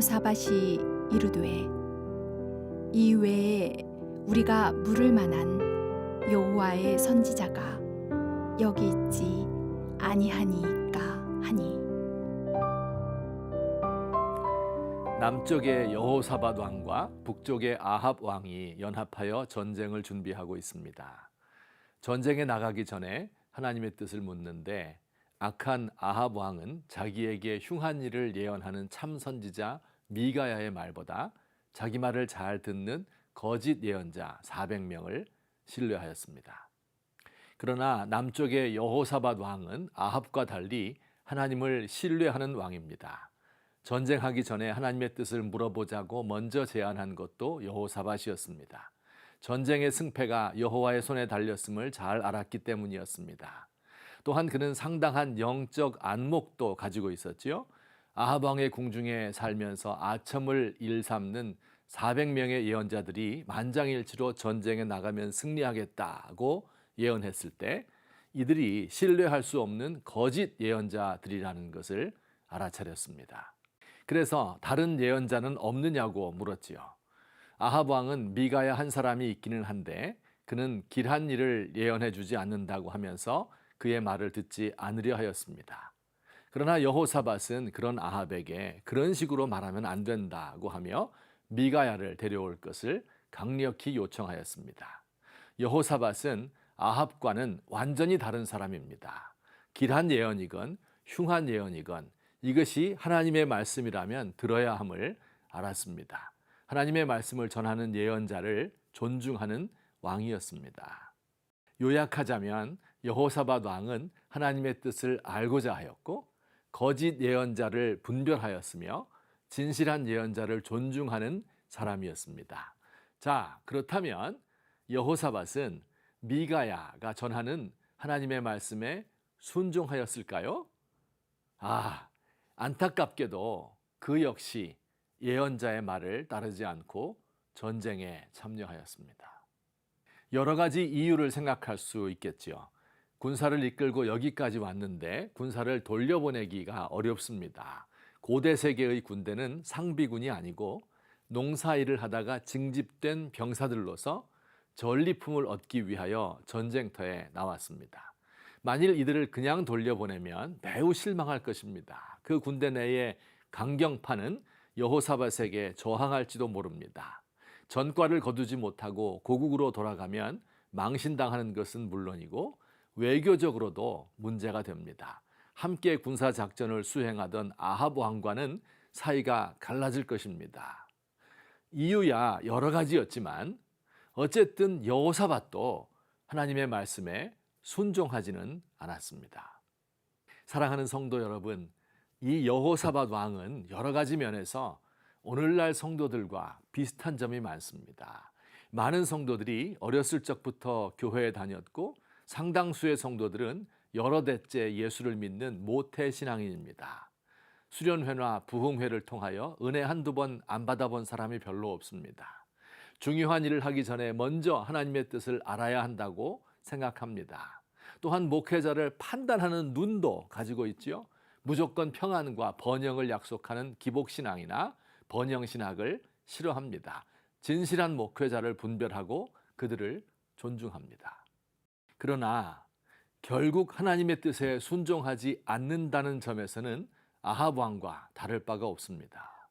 여호사밧이 이르되 이외에 우리가 물을 만한 여호와의 선지자가 여기 있지 아니하니까 하니. 남쪽의 여호사밧 왕과 북쪽의 아합 왕이 연합하여 전쟁을 준비하고 있습니다. 전쟁에 나가기 전에 하나님의 뜻을 묻는데 악한 아합 왕은 자기에게 흉한 일을 예언하는 참 선지자 미가야의 말보다 자기 말을 잘 듣는 거짓 예언자 400명을 신뢰하였습니다. 그러나 남쪽의 여호사밧 왕은 아합과 달리 하나님을 신뢰하는 왕입니다. 전쟁하기 전에 하나님의 뜻을 물어보자고 먼저 제안한 것도 여호사밧이었습니다. 전쟁의 승패가 여호와의 손에 달렸음을 잘 알았기 때문이었습니다. 또한 그는 상당한 영적 안목도 가지고 있었지요. 아합 왕의 궁중에 살면서 아첨을 일삼는 400명의 예언자들이 만장일치로 전쟁에 나가면 승리하겠다고 예언했을 때 이들이 신뢰할 수 없는 거짓 예언자들이라는 것을 알아차렸습니다. 그래서 다른 예언자는 없느냐고 물었지요. 아합 왕은 미가야 한 사람이 있기는 한데 그는 길한 일을 예언해 주지 않는다고 하면서 그의 말을 듣지 않으려 하였습니다. 그러나 여호사밧은 그런 아합에게 그런 식으로 말하면 안 된다고 하며 미가야를 데려올 것을 강력히 요청하였습니다. 여호사밧은 아합과는 완전히 다른 사람입니다. 길한 예언이건 흉한 예언이건 이것이 하나님의 말씀이라면 들어야 함을 알았습니다. 하나님의 말씀을 전하는 예언자를 존중하는 왕이었습니다. 요약하자면 여호사밧 왕은 하나님의 뜻을 알고자 하였고 거짓 예언자를 분별하였으며 진실한 예언자를 존중하는 사람이었습니다. 자, 그렇다면 여호사밧은 미가야가 전하는 하나님의 말씀에 순종하였을까요? 안타깝게도 그 역시 예언자의 말을 따르지 않고 전쟁에 참여하였습니다. 여러 가지 이유를 생각할 수 있겠지요. 군사를 이끌고 여기까지 왔는데 군사를 돌려보내기가 어렵습니다. 고대 세계의 군대는 상비군이 아니고 농사일을 하다가 징집된 병사들로서 전리품을 얻기 위하여 전쟁터에 나왔습니다. 만일 이들을 그냥 돌려보내면 매우 실망할 것입니다. 그 군대 내에 강경파는 여호사밧에게 저항할지도 모릅니다. 전과를 거두지 못하고 고국으로 돌아가면 망신당하는 것은 물론이고 외교적으로도 문제가 됩니다. 함께 군사작전을 수행하던 아합 왕과는 사이가 갈라질 것입니다. 이유야 여러 가지였지만 어쨌든 여호사밧도 하나님의 말씀에 순종하지는 않았습니다. 사랑하는 성도 여러분, 이 여호사밧 왕은 여러 가지 면에서 오늘날 성도들과 비슷한 점이 많습니다. 많은 성도들이 어렸을 적부터 교회에 다녔고 상당수의 성도들은 여러 대째 예수를 믿는 모태신앙인입니다. 수련회나 부흥회를 통하여 은혜 한두 번 안 받아본 사람이 별로 없습니다. 중요한 일을 하기 전에 먼저 하나님의 뜻을 알아야 한다고 생각합니다. 또한 목회자를 판단하는 눈도 가지고 있지요. 무조건 평안과 번영을 약속하는 기복신앙이나 번영신학을 싫어합니다. 진실한 목회자를 분별하고 그들을 존중합니다. 그러나 결국 하나님의 뜻에 순종하지 않는다는 점에서는 아합 왕과 다를 바가 없습니다.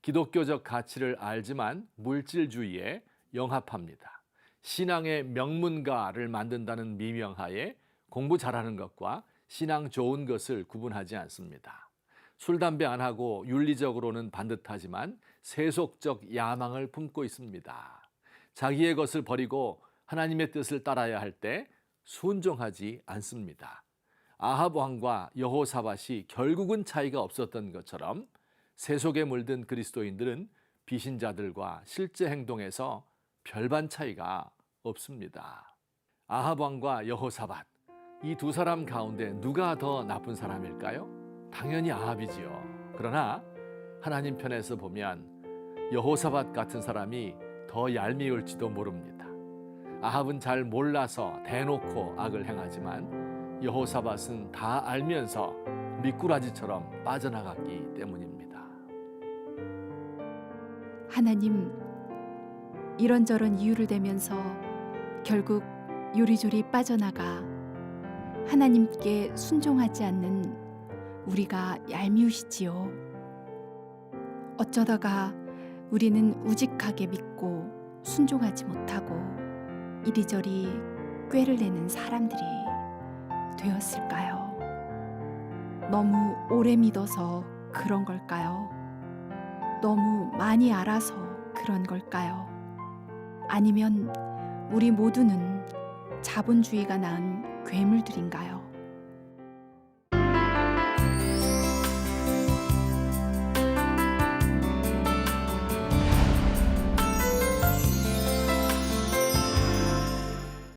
기독교적 가치를 알지만 물질주의에 영합합니다. 신앙의 명문가를 만든다는 미명하에 공부 잘하는 것과 신앙 좋은 것을 구분하지 않습니다. 술, 담배 안 하고 윤리적으로는 반듯하지만 세속적 야망을 품고 있습니다. 자기의 것을 버리고 하나님의 뜻을 따라야 할 때 순종하지 않습니다. 아합 왕과 여호사밧이 결국은 차이가 없었던 것처럼 세속에 물든 그리스도인들은 비신자들과 실제 행동에서 별반 차이가 없습니다. 아합 왕과 여호사밧, 이 두 사람 가운데 누가 더 나쁜 사람일까요? 당연히 아합이지요. 그러나 하나님 편에서 보면 여호사밧 같은 사람이 더 얄미울지도 모릅니다. 아합은 잘 몰라서 대놓고 악을 행하지만 여호사밧은 다 알면서 미꾸라지처럼 빠져나갔기 때문입니다. 하나님, 이런저런 이유를 대면서 결국 요리조리 빠져나가 하나님께 순종하지 않는 우리가 얄미우시지요. 어쩌다가 우리는 우직하게 믿고 순종하지 못하고 이리저리 꾀를 내는 사람들이 되었을까요? 너무 오래 믿어서 그런 걸까요? 너무 많이 알아서 그런 걸까요? 아니면 우리 모두는 자본주의가 낳은 괴물들인가요?